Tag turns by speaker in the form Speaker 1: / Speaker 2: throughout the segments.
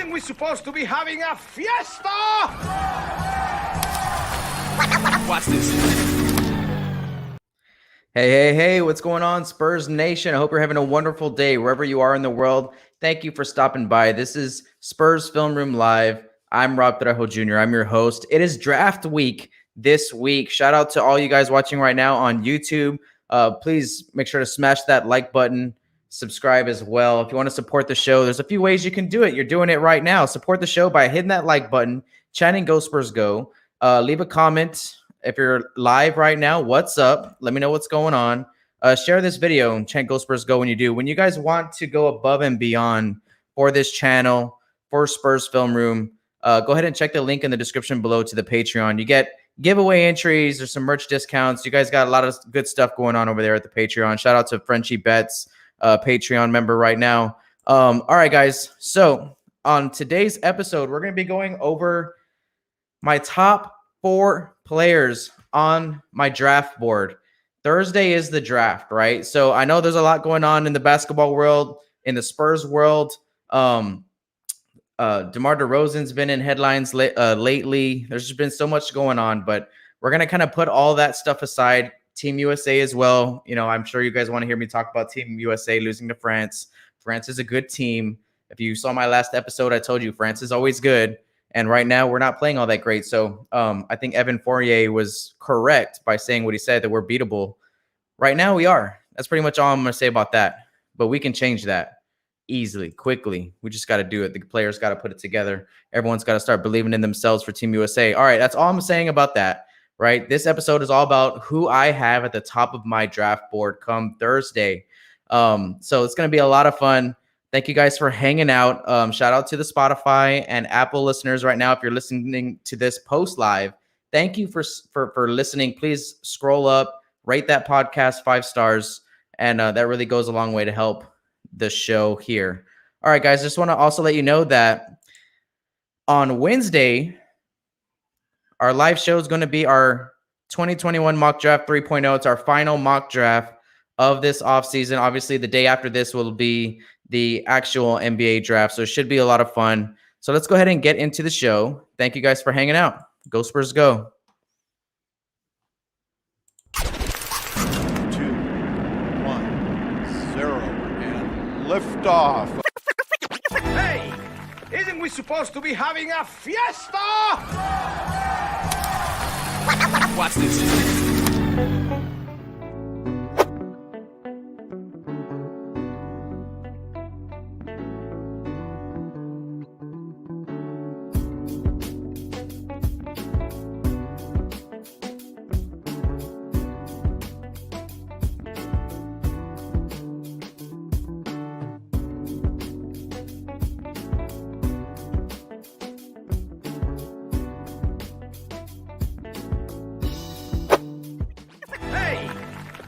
Speaker 1: Isn't we supposed to be having a fiesta?
Speaker 2: Watch this.
Speaker 3: Hey, what's going on, Spurs Nation? I hope you're having a wonderful day wherever you are in the world. Thank you for stopping by. This is Spurs Film Room Live. I'm Rob Trejo Jr. I'm your host. It is draft week this week. Shout out to all you guys watching right now on YouTube. Please make sure to smash that like button. Subscribe as well. If you want to support the show, there's a few ways you can do it. You're doing it right now. Support the show by hitting that like button, chanting Go Spurs Go. Leave a comment. If you're live right now, what's up? Let me know what's going on. Share this video and chant Go Spurs Go when you do. When you guys want to go above and beyond for this channel, for Spurs Film Room, go ahead and check the link in the description below to the Patreon. You get giveaway entries. There's some merch discounts. You guys got a lot of good stuff going on over there at the Patreon. Shout out to Frenchie Betts, Patreon member right now. All right, guys. So on today's episode, we're going to be going over my top 4 players on my draft board. Thursday is the draft, right? So I know there's a lot going on in the basketball world, in the Spurs world. DeMar DeRozan's been in headlines lately. There's just been so much going on, but we're going to kind of put all that stuff aside. Team USA as well. You know, I'm sure you guys want to hear me talk about Team USA losing to France. France is a good team. If you saw my last episode, I told you France is always good. And right now, we're not playing all that great. So I think Evan Fournier was correct by saying what he said, that we're beatable. Right now, we are. That's pretty much all I'm going to say about that. But we can change that easily, quickly. We just got to do it. The players got to put it together. Everyone's got to start believing in themselves for Team USA. All right, that's all I'm saying about that, right? This episode is all about who I have at the top of my draft board come Thursday. So it's going to be a lot of fun. Thank you guys for hanging out. Shout out to the Spotify and Apple listeners right now. If you're listening to this post live, thank you for listening. Please scroll up, rate that podcast 5 stars, and that really goes a long way to help the show here. All right, guys, just want to also let you know that on Wednesday, our live show is going to be our 2021 mock draft 3.0. It's our final mock draft of this offseason. Obviously, the day after this will be the actual NBA draft, so it should be a lot of fun. So let's go ahead and get into the show. Thank you guys for hanging out. Go Spurs Go.
Speaker 1: 2, 1, 0, and liftoff. Hey, isn't we supposed to be having a fiesta?
Speaker 2: Watch this.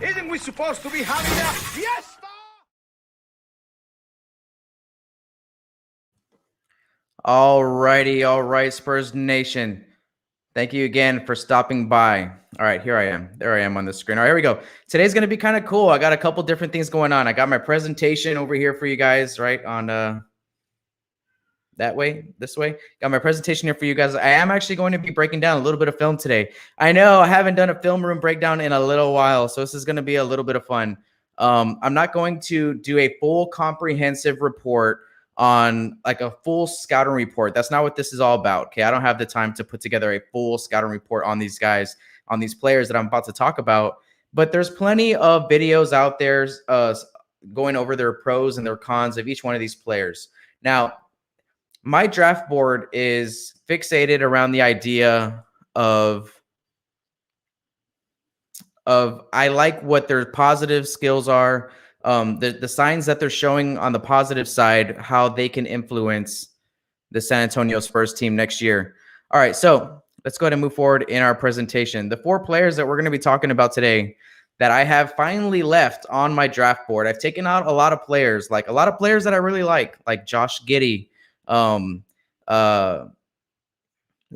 Speaker 1: Isn't we supposed to be having a fiesta?
Speaker 3: All right, Spurs Nation. Thank you again for stopping by. All right, here I am. There I am on the screen. All right, here we go. Today's going to be kind of cool. I got a couple different things going on. I got my presentation over here for you guys, right, on that way, this way. Got my presentation here for you guys. I am actually going to be breaking down a little bit of film today. I know I haven't done a film room breakdown in a little while, so this is going to be a little bit of fun. I'm not going to do a full comprehensive report on like a full scouting report. That's not what this is all about. Okay, I don't have the time to put together a full scouting report on these guys, on these players that I'm about to talk about. But there's plenty of videos out there going over their pros and their cons of each one of these players. Now, my draft board is fixated around the idea of I like what their positive skills are, the signs that they're showing on the positive side, how they can influence the San Antonio Spurs team next year. All right, so let's go ahead and move forward in our presentation. The 4 players that we're going to be talking about today that I have finally left on my draft board. I've taken out a lot of players, like a lot of players that I really like Josh Giddey,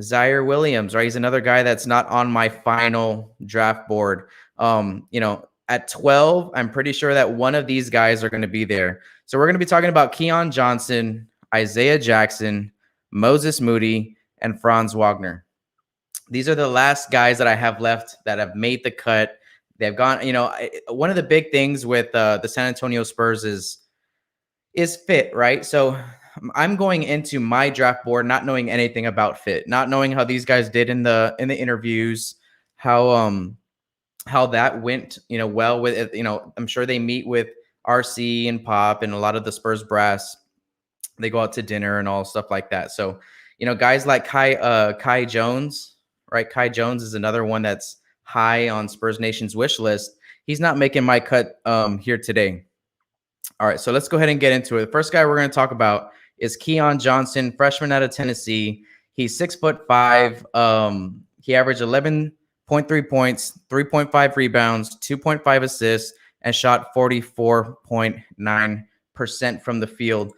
Speaker 3: Zaire Williams, right? He's another guy that's not on my final draft board. You know, at 12, I'm pretty sure that one of these guys are going to be there. So we're going to be talking about Keon Johnson, Isaiah Jackson, Moses Moody, and FRANZ WAGNER. These are the last guys that I have left that have made the cut. They've gone, one of the big things with the San Antonio Spurs is fit, right? So I'm going into my draft board not knowing anything about fit, not knowing how these guys did in the interviews, how that went, well with it. I'm sure they meet with RC and Pop and a lot of the Spurs brass. They go out to dinner and all stuff like that. So, guys like Kai Jones, right? Kai Jones is another one that's high on Spurs Nation's wish list. He's not making my cut here today. All right, so let's go ahead and get into it. The first guy we're going to talk about is KEON Johnson, freshman out of Tennessee. He's 6'5". He averaged 11.3 points, 3.5 rebounds, 2.5 assists, and shot 44.9% from the field.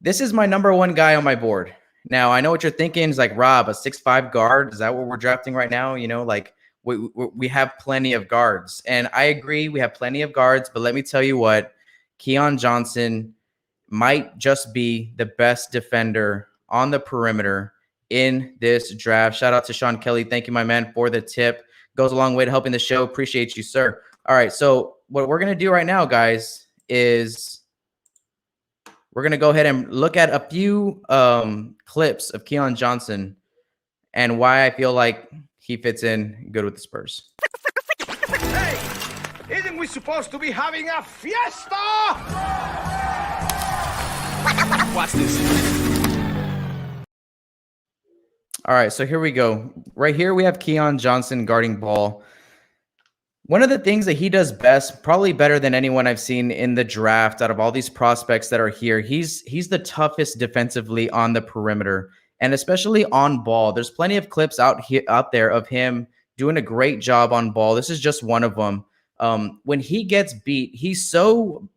Speaker 3: This is my number one guy on my board. Now, I know what you're thinking is like, Rob, a 6'5" guard. Is that what we're drafting right now? We have plenty of guards. And I agree, we have plenty of guards. But let me tell you what, KEON Johnson might just be the best defender on the perimeter in this draft. Shout out to Sean Kelly. Thank you, my man, for the tip. Goes a long way to helping the show. Appreciate you, sir. All right, so what we're going to do right now, guys, is we're going to go ahead and look at a few clips of KEON Johnson and why I feel like he fits in good with the Spurs.
Speaker 1: Hey, isn't we supposed to be having a fiesta?
Speaker 2: Watch this.
Speaker 3: All right, so here we go. Right here, we have KEON Johnson guarding ball. One of the things that he does best, probably better than anyone I've seen in the draft out of all these prospects that are here, he's the toughest defensively on the perimeter, and especially on ball. There's plenty of clips out there of him doing a great job on ball. This is just one of them. When he gets beat, he's so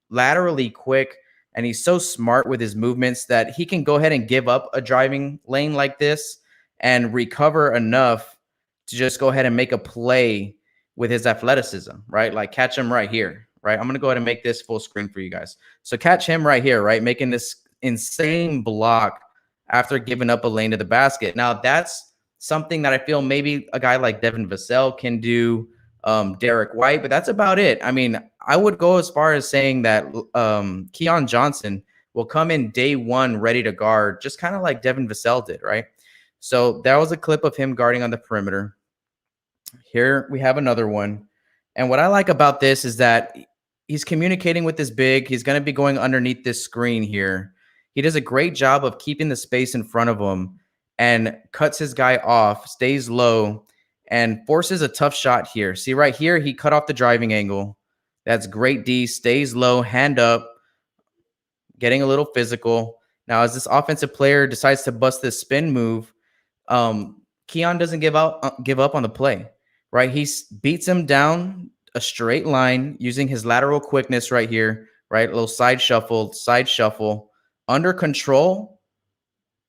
Speaker 3: laterally quick, and he's so smart with his movements that he can go ahead and give up a driving lane like this and recover enough to just go ahead and make a play with his athleticism, right? Like catch him right here, right? I'm going to go ahead and make this full screen for you guys. So catch him right here, right? Making this insane block after giving up a lane to the basket. Now that's something that I feel maybe a guy like Devin Vassell can do, Derek White, but that's about it. I mean, I would go as far as saying that KEON Johnson will come in day one ready to guard, just kind of like Devin Vassell did, right? So that was a clip of him guarding on the perimeter. Here we have another one. And what I like about this is that he's communicating with this big. He's going to be going underneath this screen here. He does a great job of keeping the space in front of him and cuts his guy off, stays low, and forces a tough shot here. See right here, he cut off the driving angle. That's great D, stays low, hand up, getting a little physical. Now, as this offensive player decides to bust this spin move, KEON doesn't give up on the play, right? He beats him down a straight line using his lateral quickness right here, right? A little side shuffle, under control,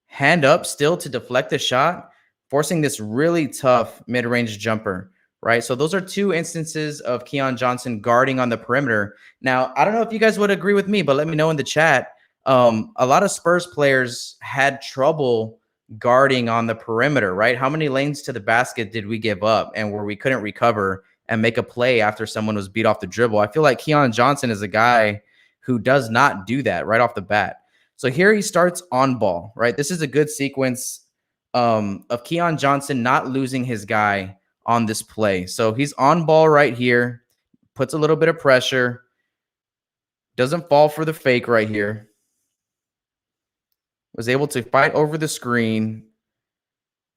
Speaker 3: hand up still to deflect the shot, forcing this really tough mid-range jumper, right? So those are two instances of KEON Johnson guarding on the perimeter. Now, I don't know if you guys would agree with me, but let me know in the chat. A lot of Spurs players had trouble guarding on the perimeter, right? How many lanes to the basket did we give up and where we couldn't recover and make a play after someone was beat off the dribble? I feel like KEON Johnson is a guy who does not do that right off the bat. So here he starts on ball, right? This is a good sequence of KEON Johnson not losing his guy on this play. So he's on ball right here, puts a little bit of pressure, doesn't fall for the fake right here. Was able to fight over the screen,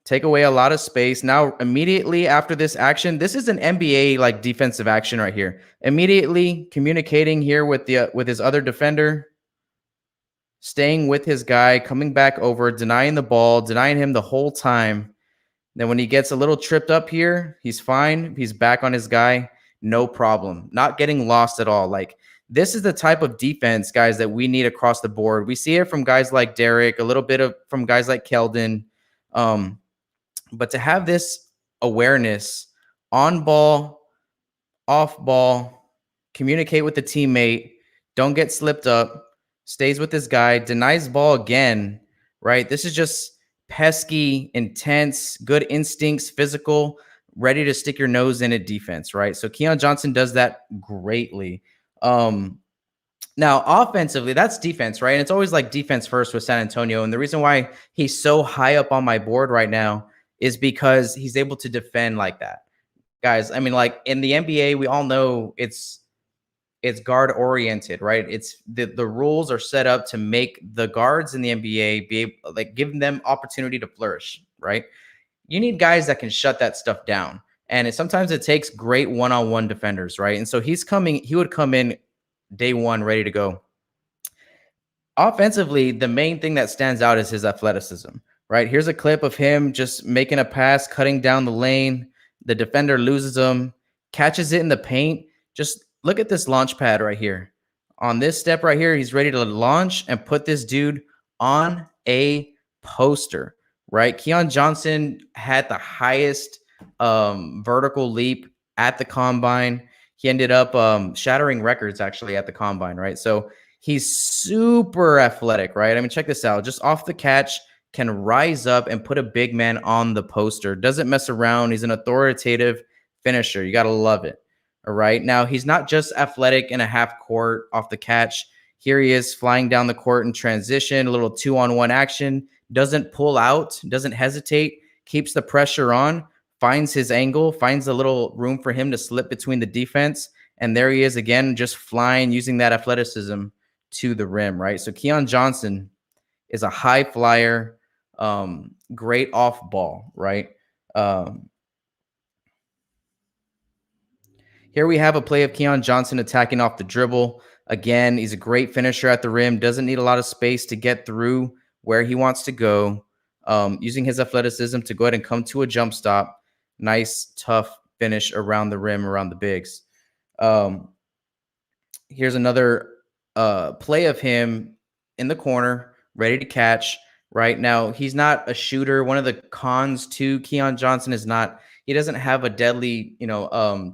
Speaker 3: take away a lot of space. Now, immediately after this action, this is an NBA like defensive action right here. Immediately communicating here with his other defender, staying with his guy, coming back over, denying the ball, denying him the whole time. Then when he gets a little tripped up here, he's fine. He's back on his guy, no problem. Not getting lost at all. Like, this is the type of defense, guys, that we need across the board. We see it from guys like Derek, a little bit from guys like Keldon. But to have this awareness on ball, off ball, communicate with the teammate, don't get slipped up, stays with this guy, denies ball again, right? This is just pesky, intense, good instincts, physical, ready to stick your nose in at defense, right? So KEON Johnson does that greatly. Now, offensively, that's defense, right? And it's always like defense first with San Antonio. And the reason why he's so high up on my board right now is because he's able to defend like that. Guys, I mean, like in the NBA, we all know it's guard oriented, right? It's the rules are set up to make the guards in the NBA be able, like, give them opportunity to flourish, right? You need guys that can shut that stuff down. And sometimes it takes great one-on-one defenders, right? And so he would come in day one ready to go. Offensively, the main thing that stands out is his athleticism, right? Here's a clip of him just making a pass, cutting down the lane. The defender loses him, catches it in the paint. Just look at this launch pad right here. On this step right here, he's ready to launch and put this dude on a poster, right? KEON Johnson had the highest vertical leap at the combine. He ended up shattering records actually at the combine, right? So he's super athletic, right? I mean, check this out. Just off the catch, can rise up and put a big man on the poster. Doesn't mess around. He's an authoritative finisher. You got to love it. All right. Now, he's not just athletic in a half court off the catch. Here he is flying down the court in transition, a little 2-on-1 action. Doesn't pull out, doesn't hesitate, keeps the pressure on, finds his angle, finds a little room for him to slip between the defense. And there he is again, just flying, using that athleticism to the rim, right? So KEON Johnson is a high flyer, great off ball, right? Here we have a play of KEON Johnson attacking off the dribble. Again, he's a great finisher at the rim, doesn't need a lot of space to get through where he wants to go, using his athleticism to go ahead and come to a jump stop. Nice, tough finish around the rim, around the bigs. Here's another play of him in the corner, ready to catch. Right now, he's not a shooter. One of the cons to KEON Johnson is he doesn't have a deadly,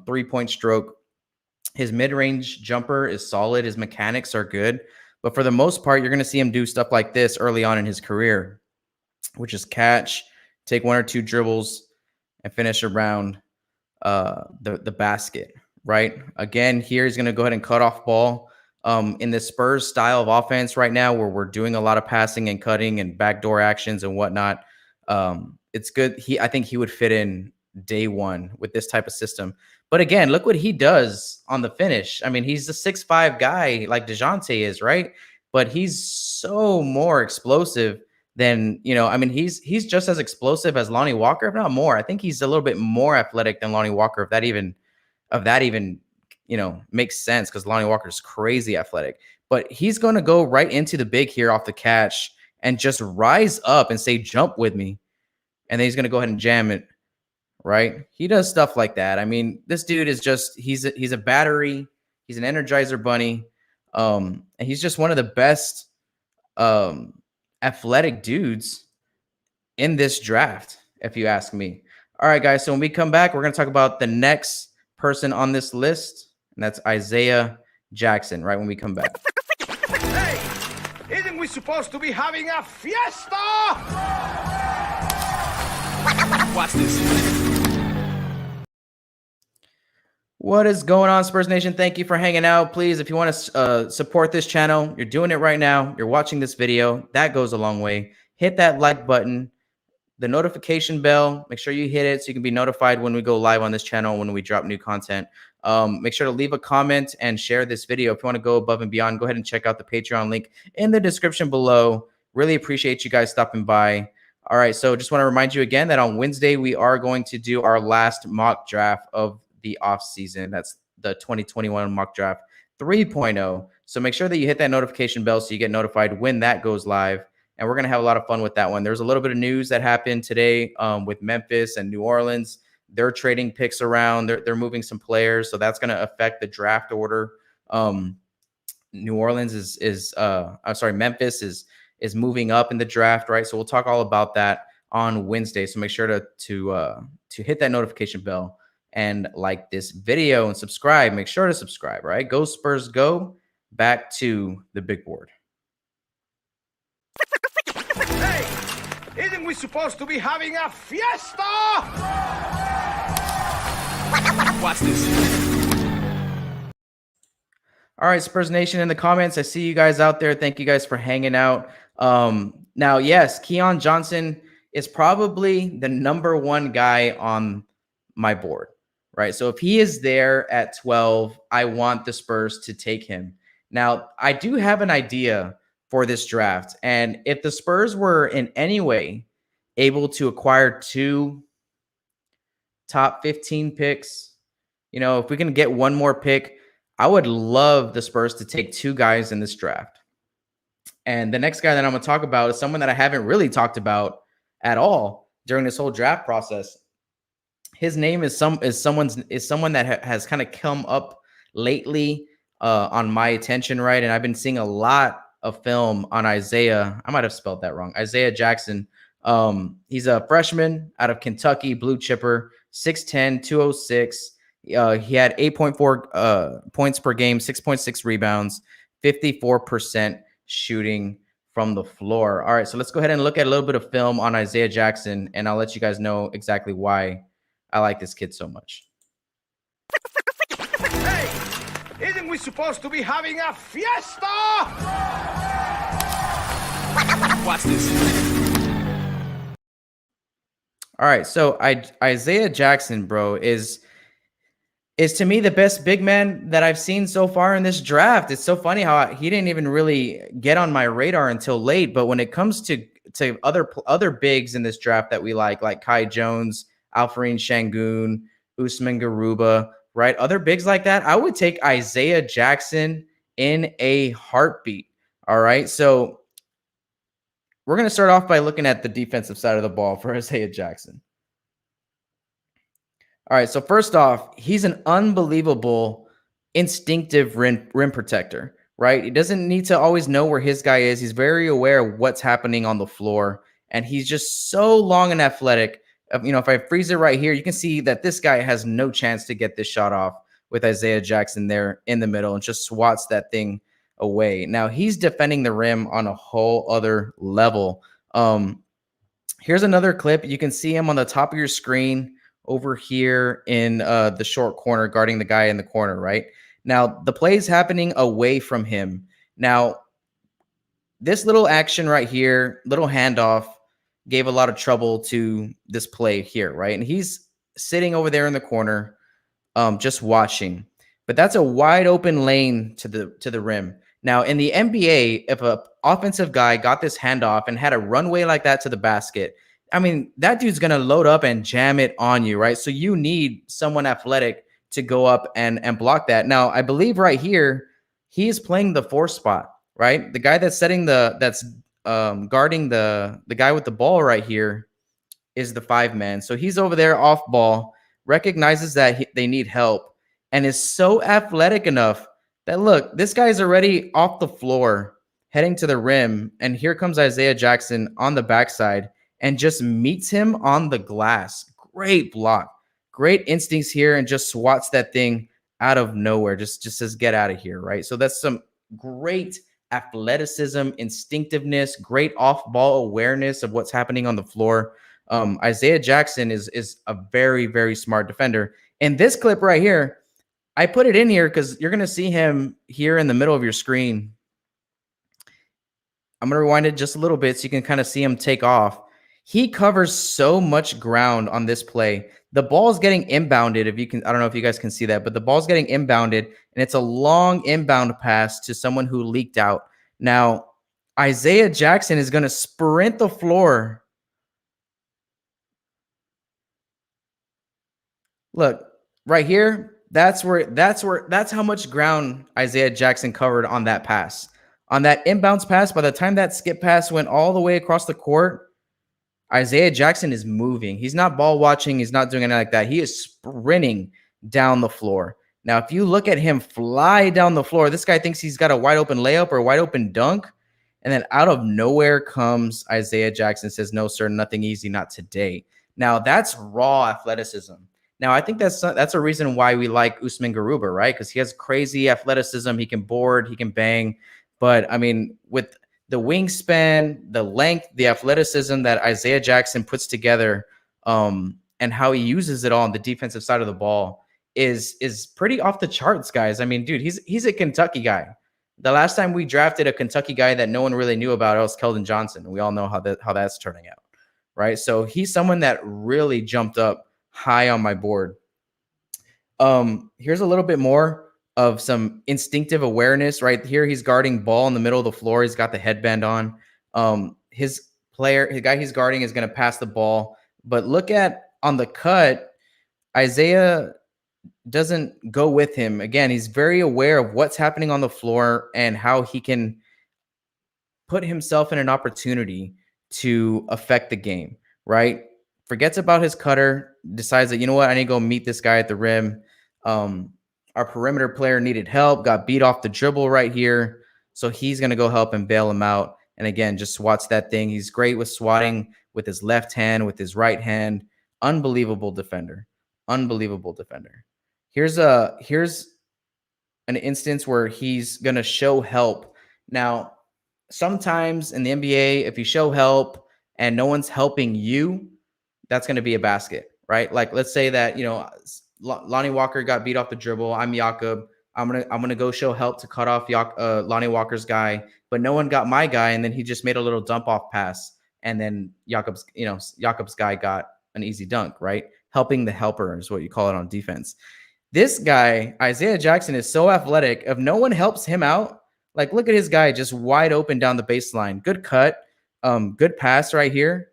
Speaker 3: three-point stroke. His mid-range jumper is solid. His mechanics are good. But for the most part, you're going to see him do stuff like this early on in his career, which is catch, take one or two dribbles, and finish around the basket, right? Again, here he's going to go ahead and cut off ball. In the Spurs style of offense right now, where we're doing a lot of passing and cutting and backdoor actions and whatnot, it's good. I think he would fit in day one with this type of system. But again, look what he does on the finish. I mean, he's a 6'5" guy like DeJounte is, right? But he's so more explosive than, he's just as explosive as Lonnie Walker, if not more. I think he's a little bit more athletic than Lonnie Walker, if that even makes sense, because Lonnie Walker is crazy athletic. But he's going to go right into the big here off the catch and just rise up and say, jump with me. And then he's going to go ahead and jam it, right? He does stuff like that. I mean, this dude is just, he's a battery. He's an Energizer bunny. And he's just one of the best athletic dudes in this draft, if you ask me. All right, guys. So when we come back, we're going to talk about the next person on this list. And that's Isaiah Jackson, right when we come back.
Speaker 1: Hey, isn't we supposed to be having a fiesta?
Speaker 2: Watch this.
Speaker 3: What is going on, Spurs Nation? Thank you for hanging out. Please, if you want to support this channel, you're doing it right now. You're watching this video. That goes a long way. Hit that like button, the notification bell. Make sure you hit it so you can be notified when we go live on this channel, when we drop new content. Make sure to leave a comment and share this video. If you want to go above and beyond, go ahead and check out the Patreon link in the description below. Really appreciate you guys stopping by. All right, so just want to remind you again that on Wednesday, we are going to do our last mock draft of the off season. That's the 2021 mock draft 3.0. So make sure that you hit that notification bell so you get notified when that goes live. And we're going to have a lot of fun with that one. There's a little bit of news that happened today with Memphis and New Orleans. They're trading picks around. They're moving some players, so that's going to affect the draft order. Memphis is moving up in the draft, right? So we'll talk all about that on Wednesday. So make sure to hit that notification bell and like this video and subscribe. Make sure to subscribe, right? Go Spurs, go. Back to the big board.
Speaker 1: Hey, Isn't we supposed to be having a fiesta?
Speaker 2: Watch this.
Speaker 3: All right, Spurs Nation in the comments. I see you guys out there. Thank you guys for hanging out. Now, yes, KEON Johnson is probably the #1 guy on my board, right? So if he is there at 12, I want the Spurs to take him. Now, I do have an idea for this draft. And if the Spurs were in any way able to acquire 2 top 15 picks, if we can get one more pick, I would love the Spurs to take 2 guys in this draft. And the next guy that I'm going to talk about is someone that I haven't really talked about at all during this whole draft process. His name is someone that has kind of come up lately on my attention, right? And I've been seeing a lot of film on Isaiah. I might have spelled that wrong. Isaiah Jackson. He's a freshman out of Kentucky, blue chipper, 6'10", 206. He had 8.4 points per game, 6.6 rebounds, 54% shooting from the floor. All right, so let's go ahead and look at a little bit of film on Isaiah Jackson, and I'll let you guys know exactly why I like this kid so much.
Speaker 1: Hey, isn't we supposed to be having a fiesta?
Speaker 2: Watch this.
Speaker 3: All right, so Isaiah Jackson, bro, is to me the best big man that I've seen so far in this draft. It's so funny how he didn't even really get on my radar until late. But when it comes to other bigs in this draft that we like Kai Jones, Alperen Şengün, Usman Garuba, right? Other bigs like that, I would take Isaiah Jackson in a heartbeat. All right, so we're going to start off by looking at the defensive side of the ball for Isaiah Jackson. All right, so first off, he's an unbelievable instinctive rim protector, right? He doesn't need to always know where his guy is. He's very aware of what's happening on the floor, and he's just so long and athletic. If I freeze it right here, you can see that this guy has no chance to get this shot off with Isaiah Jackson there in the middle and just swats that thing away. Now, he's defending the rim on a whole other level. Here's another clip. You can see him on the top of your screen over here in the short corner, guarding the guy in the corner, right? Now, the play is happening away from him. Now, this little action right here, little handoff, gave a lot of trouble to this play here, right? And he's sitting over there in the corner, just watching. But that's a wide open lane to the rim. Now, in the NBA, if an offensive guy got this handoff and had a runway like that to the basket, I mean, that dude's going to load up and jam it on you, right? So you need someone athletic to go up and block that. Now, I believe right here, he is playing the 4 spot, right? The guy that's guarding the guy with the ball right here is the 5 man. So he's over there off ball, recognizes that they need help, and is so athletic enough that, look, this guy's already off the floor, heading to the rim, and here comes Isaiah Jackson on the backside and just meets him on the glass. Great block. Great instincts here, and just swats that thing out of nowhere. Just says, get out of here, right? So that's some great athleticism, instinctiveness, great off-ball awareness of what's happening on the floor. Isaiah Jackson is a very, very smart defender. And this clip right here, I put it in here because you're going to see him here in the middle of your screen. I'm going to rewind it just a little bit so you can kind of see him take off. He covers so much ground on this play. The ball's getting inbounded. I don't know if you guys can see that, but the ball's getting inbounded, and it's a long inbound pass to someone who leaked out. Now, Isaiah Jackson is going to sprint the floor. Look, right here, that's how much ground Isaiah Jackson covered on that pass. On that inbounds pass, by the time that skip pass went all the way across the court, Isaiah Jackson is moving. He's not ball watching. He's not doing anything like that. He is sprinting down the floor. Now, if you look at him fly down the floor, this guy thinks he's got a wide open layup or a wide open dunk. And then out of nowhere comes Isaiah Jackson, says, no, sir, nothing easy, not today. Now, that's raw athleticism. Now, I think that's a reason why we like Usman Garuba, right? Because he has crazy athleticism. He can board, he can bang. But, I mean, with the wingspan, the length, the athleticism that Isaiah Jackson puts together, and how he uses it all on the defensive side of the ball is pretty off the charts, guys. I mean, dude, he's a Kentucky guy. The last time we drafted a Kentucky guy that no one really knew about, it was Keldon Johnson. We all know how that's turning out, right? So he's someone that really jumped up high on my board. Here's a little bit more of some instinctive awareness right here. He's guarding ball in the middle of the floor. He's got the headband on. His guy he's guarding is going to pass the ball, but look at on the cut, Isaiah doesn't go with him. Again, he's very aware of what's happening on the floor and how he can put himself in an opportunity to affect the game, right? Forgets about his cutter, decides that, you know what, I need to go meet this guy at the rim. Our perimeter player needed help, got beat off the dribble right here. So he's going to go help and bail him out. And again, just swats that thing. He's great with swatting with his left hand, with his right hand. Unbelievable defender. Unbelievable defender. Here's an instance where he's going to show help. Now, sometimes in the NBA, if you show help and no one's helping you, that's going to be a basket, right? Like, let's say that, you know, Lonnie Walker got beat off the dribble. I'm Jakob. I'm gonna go show help to cut off Lonnie Walker's guy, but no one got my guy, and then he just made a little dump off pass, and then Jakob's guy got an easy dunk, right? Helping the helper is what you call it on defense. This guy, Isaiah Jackson, is so athletic. If no one helps him out, like look at his guy just wide open down the baseline. Good cut, good pass right here.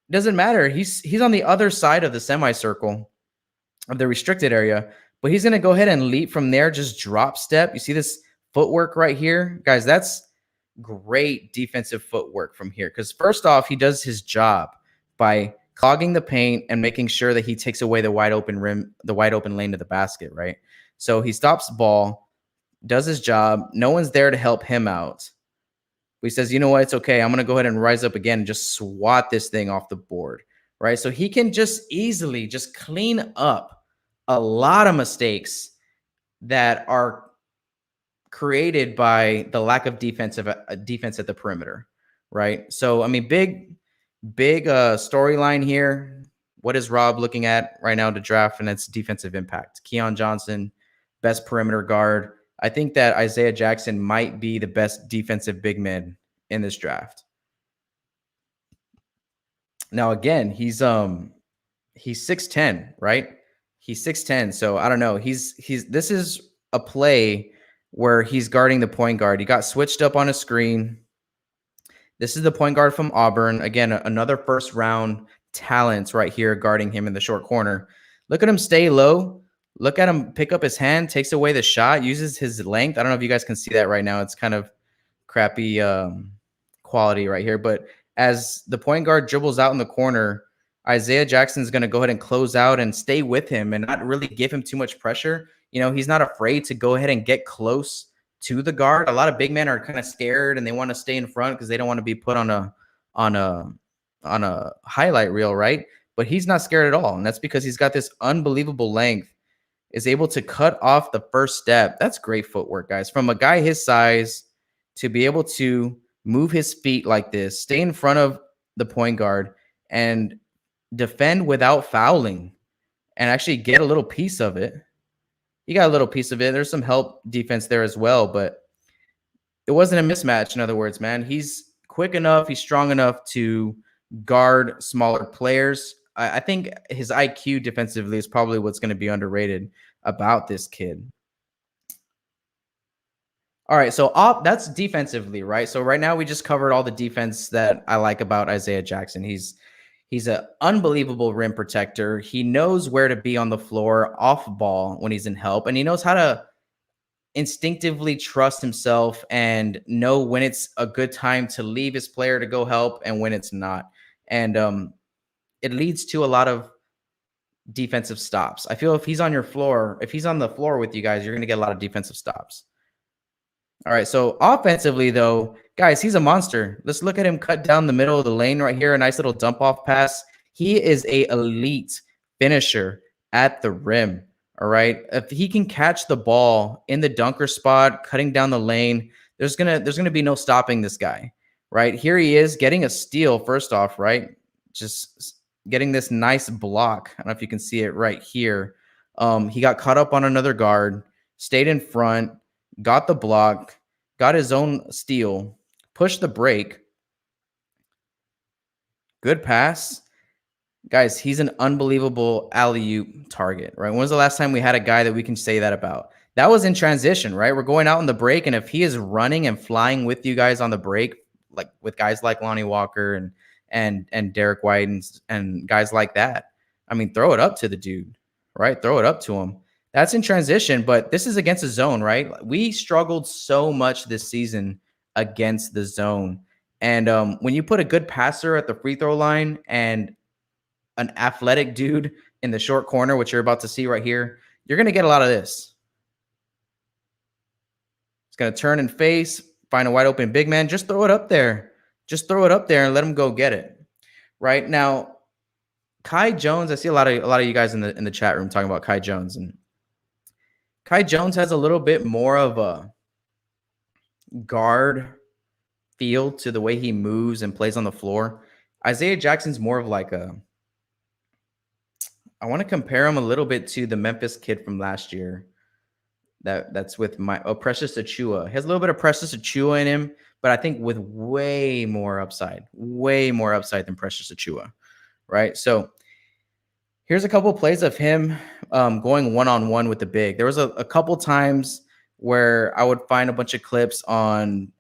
Speaker 3: Doesn't matter. He's on the other side of the semicircle of the restricted area, but he's going to go ahead and leap from there, just drop step. You see this footwork right here? Guys, that's great defensive footwork from here, because first off, he does his job by clogging the paint and making sure that he takes away the wide open rim, the wide open lane to the basket, right? So he stops the ball, does his job. No one's there to help him out. He says, you know what? It's okay. I'm going to go ahead and rise up again and just swat this thing off the board, right? So he can just easily just clean up a lot of mistakes that are created by the lack of defense at the perimeter, right? So, I mean, big storyline here. What is Rob looking at right now to draft? And it's defensive impact. KEON Johnson, best perimeter guard. I think that Isaiah Jackson might be the best defensive big man in this draft. Now, again, he's 6'10", right? He's 6'10", so I don't know. This is a play where he's guarding the point guard. He got switched up on a screen. This is the point guard from Auburn. Again, another first round talent right here guarding him in the short corner. Look at him stay low. Look at him pick up his hand, takes away the shot, uses his length. I don't know if you guys can see that right now. It's kind of crappy quality right here. But as the point guard dribbles out in the corner, Isaiah Jackson's going to go ahead and close out and stay with him and not really give him too much pressure. You know, he's not afraid to go ahead and get close to the guard. A lot of big men are kind of scared and they want to stay in front because they don't want to be put on a highlight reel, right? But he's not scared at all, and that's because he's got this unbelievable length, is able to cut off the first step. That's great footwork, guys. From a guy his size to be able to move his feet like this, stay in front of the point guard, and defend without fouling and actually get a little piece of it. He got a little piece of it. There's some help defense there as well, but it wasn't a mismatch. In other words, man, he's quick enough. He's strong enough to guard smaller players. I think his IQ defensively is probably what's going to be underrated about this kid. All right, so that's defensively, right? So right now we just covered all the defense that I like about Isaiah Jackson. He's an unbelievable rim protector. He knows where to be on the floor off ball when he's in help, and he knows how to instinctively trust himself and know when it's a good time to leave his player to go help and when it's not. And it leads to a lot of defensive stops. I feel if he's on the floor with you guys, you're going to get a lot of defensive stops. All right, so offensively, though, guys, he's a monster. Let's look at him cut down the middle of the lane right here. A nice little dump-off pass. He is an elite finisher at the rim, all right? If he can catch the ball in the dunker spot, cutting down the lane, there's gonna be no stopping this guy, right? Here he is getting a steal first off, right? Just getting this nice block. I don't know if you can see it right here. He got caught up on another guard, stayed in front, got the block, got his own steal, pushed the break. Good pass. Guys, he's an unbelievable alley-oop target, right? When was the last time we had a guy that we can say that about? That was in transition, right? We're going out in the break, and if he is running and flying with you guys on the break, like with guys like Lonnie Walker and Derek White and guys like that, I mean, throw it up to the dude, right? Throw it up to him. That's in transition, but this is against a zone, right? We struggled so much this season against the zone. And when you put a good passer at the free throw line and an athletic dude in the short corner, which you're about to see right here, you're going to get a lot of this. It's going to turn and face, find a wide open big man. Just throw it up there. Just throw it up there and let him go get it. Right now, Kai Jones, I see a lot of you guys in the chat room talking about Kai Jones, and Kai Jones has a little bit more of a guard feel to the way he moves and plays on the floor. Isaiah Jackson's more of like I want to compare him a little bit to the Memphis kid from last year. That's with Precious Achiuwa. He has a little bit of Precious Achiuwa in him, but I think with way more upside than Precious Achiuwa, right? So here's a couple of plays of him going one-on-one with the big. There was a couple times where I would find a bunch of clips on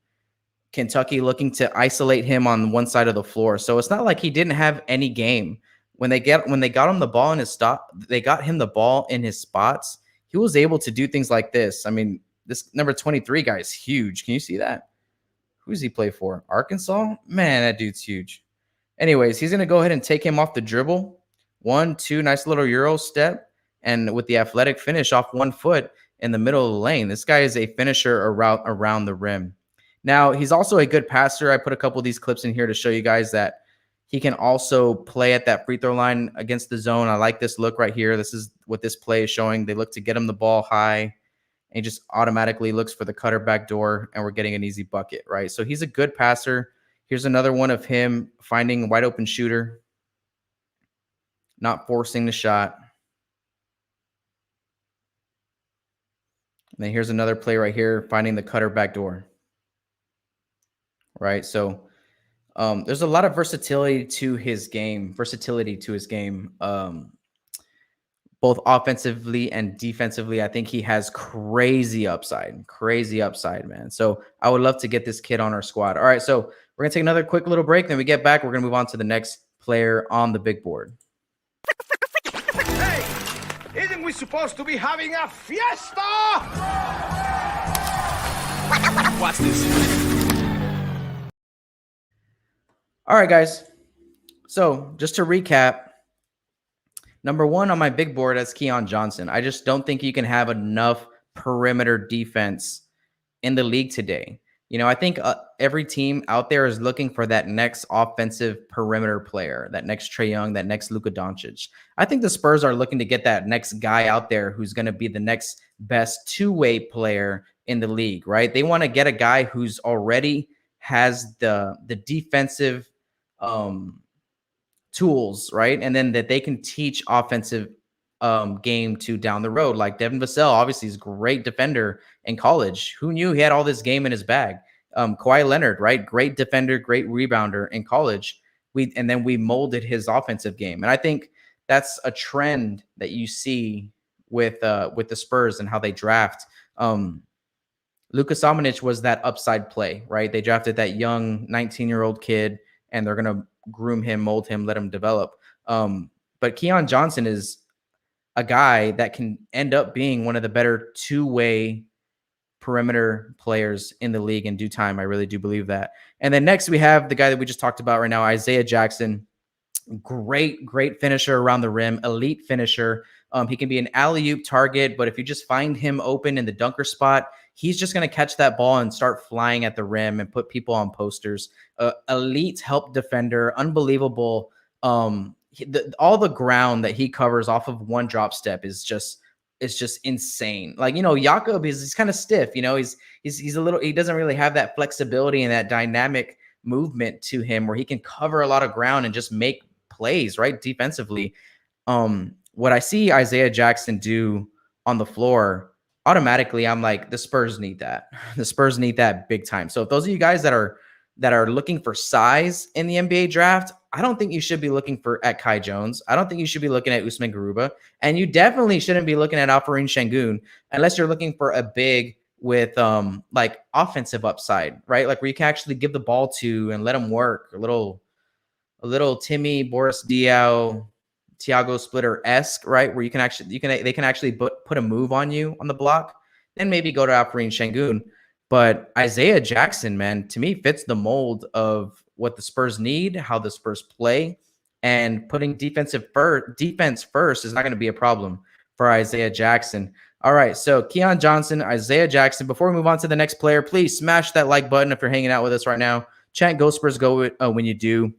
Speaker 3: Kentucky looking to isolate him on one side of the floor. So it's not like he didn't have any game. When they got him the ball in his they got him the ball in his spots. He was able to do things like this. I mean, this number 23 guy is huge. Can you see that? Who does he play for? Arkansas? Man, that dude's huge. Anyways, he's going to go ahead and take him off the dribble. 1, 2, nice little Euro step. And with the athletic finish off 1 foot in the middle of the lane. This guy is a finisher around the rim. Now, he's also a good passer. I put a couple of these clips in here to show you guys that he can also play at that free throw line against the zone. I like this look right here. This is what this play is showing. They look to get him the ball high, and he just automatically looks for the cutter back door, and we're getting an easy bucket, right? So he's a good passer. Here's another one of him finding a wide open shooter, not forcing the shot. And then here's another play right here, finding the cutter back door, right? So there's a lot of versatility to his game, both offensively and defensively. I think he has crazy upside, man. So I would love to get this kid on our squad. All right, so we're going to take another quick little break. Then we get back, we're going to move on to the next player on the big board.
Speaker 1: Hey, isn't we supposed to be having a fiesta?
Speaker 2: Watch this.
Speaker 3: All right, guys. So just to recap, number 1 on my big board is KEON Johnson. I just don't think you can have enough perimeter defense in the league today. You know, I think every team out there is looking for that next offensive perimeter player, that next Trae Young, that next Luka Doncic. I think the Spurs are looking to get that next guy out there who's going to be the next best two-way player in the league, right? They want to get a guy who's already has the defensive tools, right? And then that they can teach offensive game to down the road. Like Devin Vassell, obviously, is a great defender in college. Who knew he had all this game in his bag? Kawhi Leonard, right? Great defender, great rebounder in college. And then we molded his offensive game. And I think that's a trend that you see with the Spurs and how they draft. Luka Samanic was that upside play, right? They drafted that young 19-year-old kid, and they're going to groom him, mold him, let him develop. But KEON Johnson is a guy that can end up being one of the better two-way perimeter players in the league in due time. I really do believe that. And then next we have the guy that we just talked about right now, Isaiah Jackson. Great finisher around the rim, elite finisher. He can be an alley-oop target, but if you just find him open in the dunker spot, he's just going to catch that ball and start flying at the rim and put people on posters. Elite help defender, unbelievable. All the ground that he covers off of one drop step is just is just insane. Like, you know, Jakob he's kind of stiff, you know, he's a little, he doesn't really have that flexibility and that dynamic movement to him where he can cover a lot of ground and just make plays, right? Defensively. What I see Isaiah Jackson do on the floor, automatically I'm like, the Spurs need that. The Spurs need that big time. So if those of you guys that are looking for size in the NBA draft, I don't think you should be looking at Kai Jones. I don't think you should be looking at Usman Garuba. And you definitely shouldn't be looking at Alperen Şengün unless you're looking for a big with like offensive upside, right? Like where you can actually give the ball to and let him work. A little Timmy, Boris Diaw, Thiago Splitter-esque, right? Where they can actually put a move on you on the block. Then maybe go to Alperen Şengün. But Isaiah Jackson, man, to me fits the mold of what the Spurs need, how the Spurs play, and putting defense first is not going to be a problem for Isaiah Jackson. All right, so KEON Johnson, Isaiah Jackson. Before we move on to the next player, please smash that like button if you're hanging out with us right now. Chant Go Spurs Go when you do.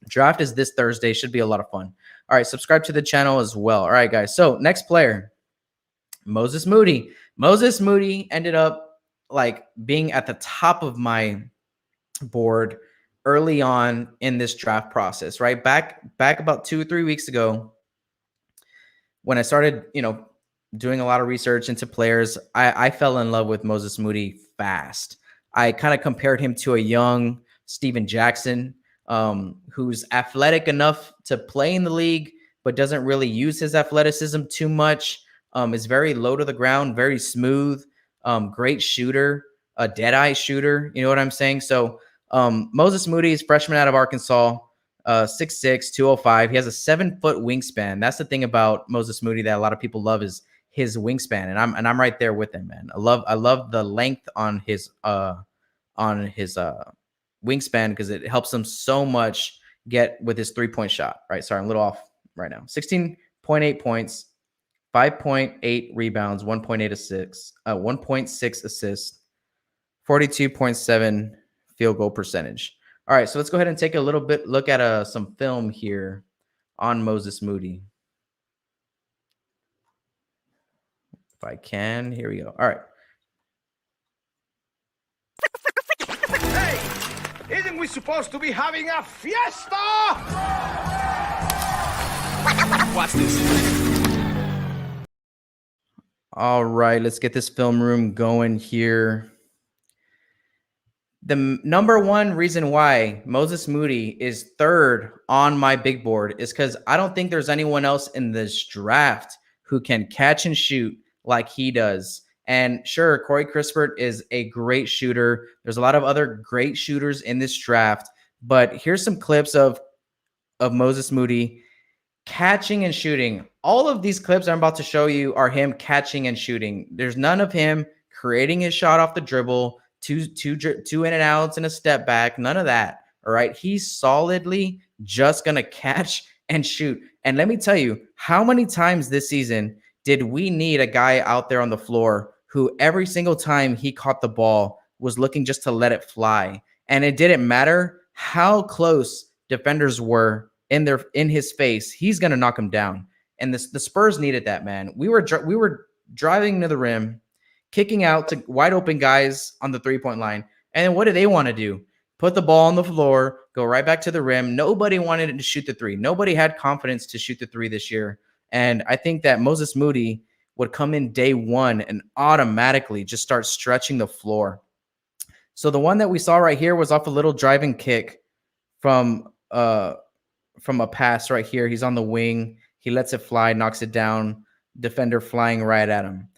Speaker 3: Draft is this Thursday. Should be a lot of fun. All right, subscribe to the channel as well. All right, guys. So next player, Moses Moody. Moses Moody ended up like being at the top of my board early on in this draft process, right? Back about 2 or 3 weeks ago, when I started, you know, doing a lot of research into players, I fell in love with Moses Moody fast. I kind of compared him to a young Steven Jackson, who's athletic enough to play in the league, but doesn't really use his athleticism too much. Is very low to the ground, very smooth, great shooter, a dead-eye shooter. You know what I'm saying? So Moses Moody is freshman out of Arkansas, 6'6", 205. He has a 7-foot wingspan. That's the thing about Moses Moody that a lot of people love is his wingspan, and I'm right there with him, man. I love the length on his wingspan because it helps him so much get with his 3-point shot. Right? Sorry, I'm a little off right now. 16.8 points, 5.8 rebounds, 1.8 assists, 1.6 assists, 42.7 field goal percentage. All right, so let's go ahead and take a little bit look at some film here on Moses Moody. If I can, here we go. All right.
Speaker 1: Hey, isn't we supposed to be having a fiesta?
Speaker 2: Watch this.
Speaker 3: All right, let's get this film room going here. The number one reason why Moses Moody is third on my big board is because I don't think there's anyone else in this draft who can catch and shoot like he does. And sure, Corey Crispert is a great shooter. There's a lot of other great shooters in this draft, but here's some clips of Moses Moody catching and shooting. All of these clips I'm about to show you are him catching and shooting. There's none of him creating his shot off the dribble, two in and outs and a step back. None of that. All right. He's solidly just going to catch and shoot. And let me tell you, how many times this season did we need a guy out there on the floor who every single time he caught the ball was looking just to let it fly? And it didn't matter how close defenders were in his face. He's going to knock him down. And the Spurs needed that, man. We were driving to the rim, kicking out to wide open guys on the 3-point line. And then what do they want to do? Put the ball on the floor, go right back to the rim. Nobody wanted to shoot the three. Nobody had confidence to shoot the three this year. And I think that Moses Moody would come in day one and automatically just start stretching the floor. So the one that we saw right here was off a little driving kick from a pass right here. He's on the wing. He lets it fly, knocks it down. Defender flying right at him.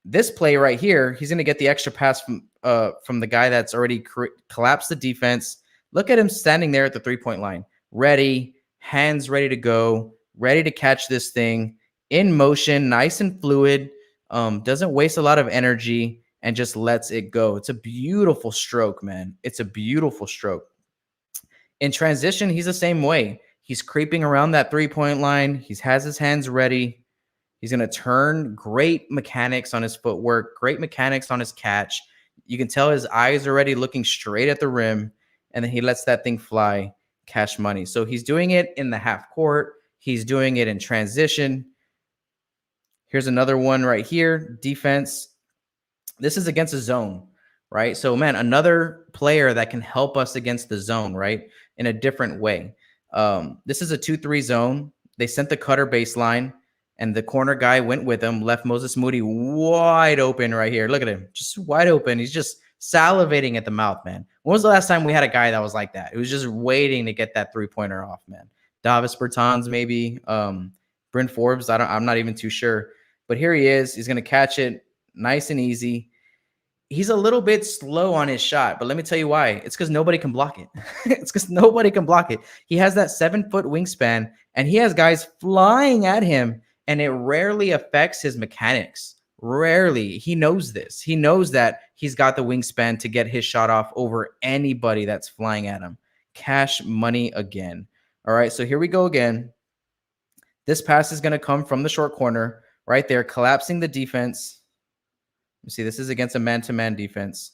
Speaker 3: This play right here, he's going to get the extra pass from the guy that's already collapsed the defense. Look at him standing there at the 3-point line, ready, hands ready to go, ready to catch this thing, in motion, nice and fluid, doesn't waste a lot of energy, and just lets it go. It's a beautiful stroke, man. It's a beautiful stroke. In transition, he's the same way. He's creeping around that 3-point line. He has his hands ready. He's going to turn. Great mechanics on his footwork, great mechanics on his catch. You can tell his eyes are already looking straight at the rim, and then he lets that thing fly, cash money. So he's doing it in the half court. He's doing it in transition. Here's another one right here. Defense. This is against a zone, right? So, man, another player that can help us against the zone, right? In a different way. This is a 2-3 zone. They sent the cutter baseline, and the corner guy went with him, left Moses Moody wide open right here. Look at him, just wide open. He's just salivating at the mouth, man. When was the last time we had a guy that was like that? It was just waiting to get that three-pointer off, man. Davis Bertans, maybe. Bryn Forbes, I'm not even too sure. But here he is. He's going to catch it nice and easy. He's a little bit slow on his shot, but let me tell you why. It's because nobody can block it. It's because nobody can block it. He has that 7-foot wingspan, and he has guys flying at him, and it rarely affects his mechanics. Rarely. He knows this. He knows that he's got the wingspan to get his shot off over anybody that's flying at him. Cash money again. All right, so here we go again. This pass is going to come from the short corner right there, collapsing the defense. You see, this is against a man-to-man defense.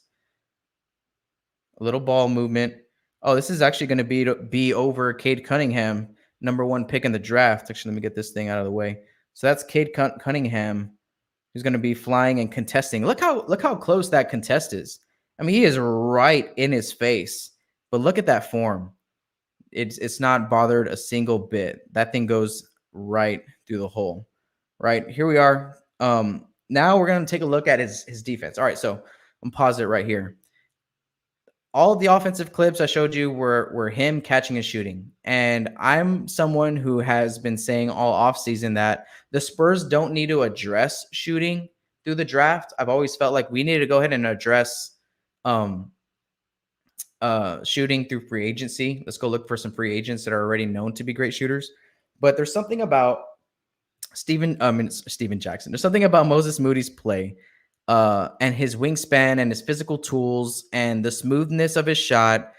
Speaker 3: A little ball movement. Oh, this is actually going to be over Cade Cunningham, #1 pick in the draft. Actually, let me get this thing out of the way. So that's Cade Cunningham, who's going to be flying and contesting. Look how close that contest is. I mean, he is right in his face. But look at that form. It's not bothered a single bit. That thing goes right through the hole. Right, here we are. Now we're going to take a look at his defense. All right, so I'm pause it right here. All of the offensive clips I showed you were him catching and shooting. And I'm someone who has been saying all offseason that the Spurs don't need to address shooting through the draft. I've always felt like we need to go ahead and address shooting through free agency. Let's go look for some free agents that are already known to be great shooters. But there's something about Steven Jackson. There's something about Moses Moody's play and his wingspan and his physical tools and the smoothness of his shot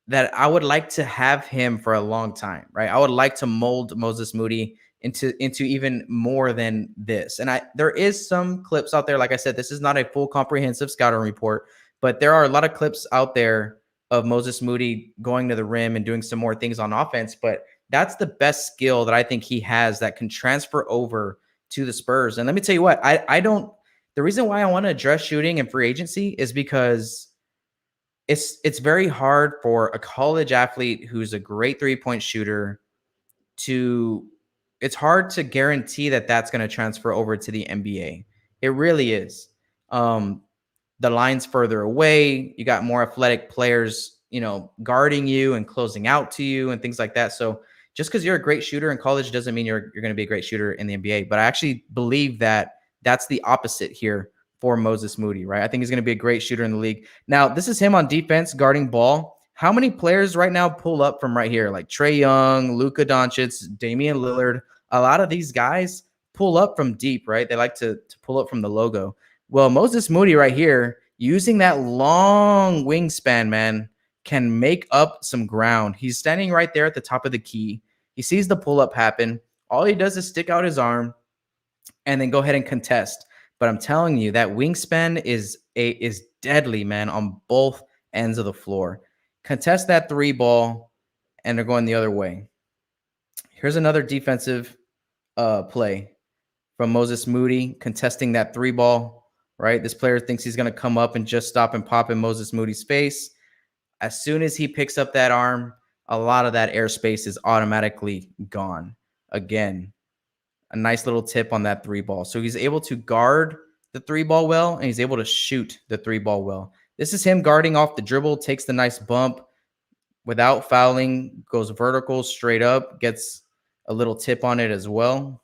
Speaker 3: that I would like to have him for a long time, right? I would like to mold Moses Moody into even more than this. And there is some clips out there. Like I said, this is not a full comprehensive scouting report, but there are a lot of clips out there of Moses Moody going to the rim and doing some more things on offense. But that's the best skill that I think he has that can transfer over to the Spurs. And let me tell you what, the reason why I want to address shooting and free agency is because it's very hard for a college athlete who's a great 3-point shooter it's hard to guarantee that that's going to transfer over to the NBA. It really is. The line's further away. You got more athletic players, guarding you and closing out to you and things like that. So just because you're a great shooter in college doesn't mean you're going to be a great shooter in the NBA. But I actually believe that that's the opposite here for Moses Moody, right? I think he's going to be a great shooter in the league. Now, this is him on defense guarding ball. How many players right now pull up from right here? Like Trae Young, Luka Doncic, Damian Lillard. A lot of these guys pull up from deep, right? They like to pull up from the logo. Well, Moses Moody right here, using that long wingspan, man, can make up some ground. He's standing right there at the top of the key. He sees the pull-up happen. All he does is stick out his arm and then go ahead and contest. But I'm telling you, that wingspan is deadly, man, on both ends of the floor. Contest that 3 ball, and they're going the other way. Here's another defensive play from Moses Moody contesting that 3 ball, right? This player thinks he's going to come up and just stop and pop in Moses Moody's face. As soon as he picks up that arm, a lot of that airspace is automatically gone. Again, a nice little tip on that 3 ball. So he's able to guard the 3 ball well, and he's able to shoot the 3 ball well. This is him guarding off the dribble, takes the nice bump without fouling, goes vertical, straight up, gets a little tip on it as well.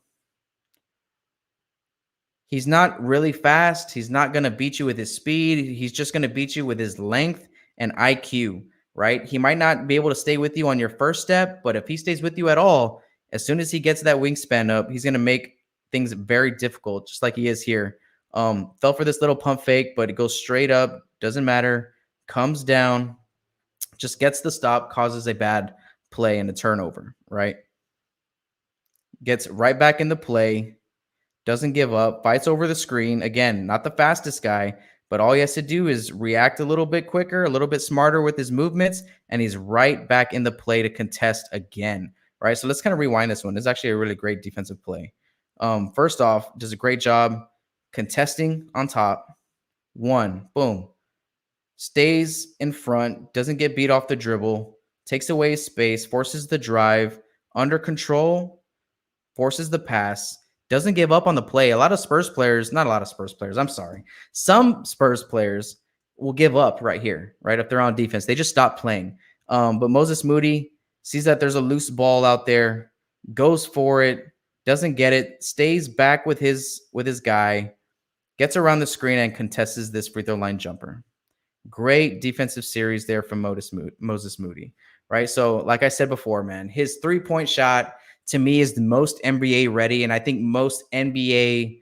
Speaker 3: He's not really fast. He's not going to beat you with his speed. He's just going to beat you with his length and IQ, right? He might not be able to stay with you on your first step, but if he stays with you at all, as soon as he gets that wingspan up, he's going to make things very difficult, just like he is here. Fell for this little pump fake, but it goes straight up. Doesn't matter. Comes down, just gets the stop, causes a bad play and a turnover, right? Gets right back into play. Doesn't give up. Fights over the screen. Again, not the fastest guy, but all he has to do is react a little bit quicker, a little bit smarter with his movements, and he's right back in the play to contest again, right? So let's kind of rewind this one. This is actually a really great defensive play. First off, does a great job contesting on top. One, boom. Stays in front, doesn't get beat off the dribble, takes away space, forces the drive, under control, forces the pass, doesn't give up on the play. A lot of Spurs players, not a lot of Spurs players, I'm sorry. Some Spurs players will give up right here, right? If they're on defense, they just stop playing. But Moses Moody sees that there's a loose ball out there, goes for it, doesn't get it, stays back with his guy, gets around the screen and contests this free throw line jumper. Great defensive series there from Moses Moody, right? So like I said before, man, his three-point shot to me is the most NBA ready, and I think most NBA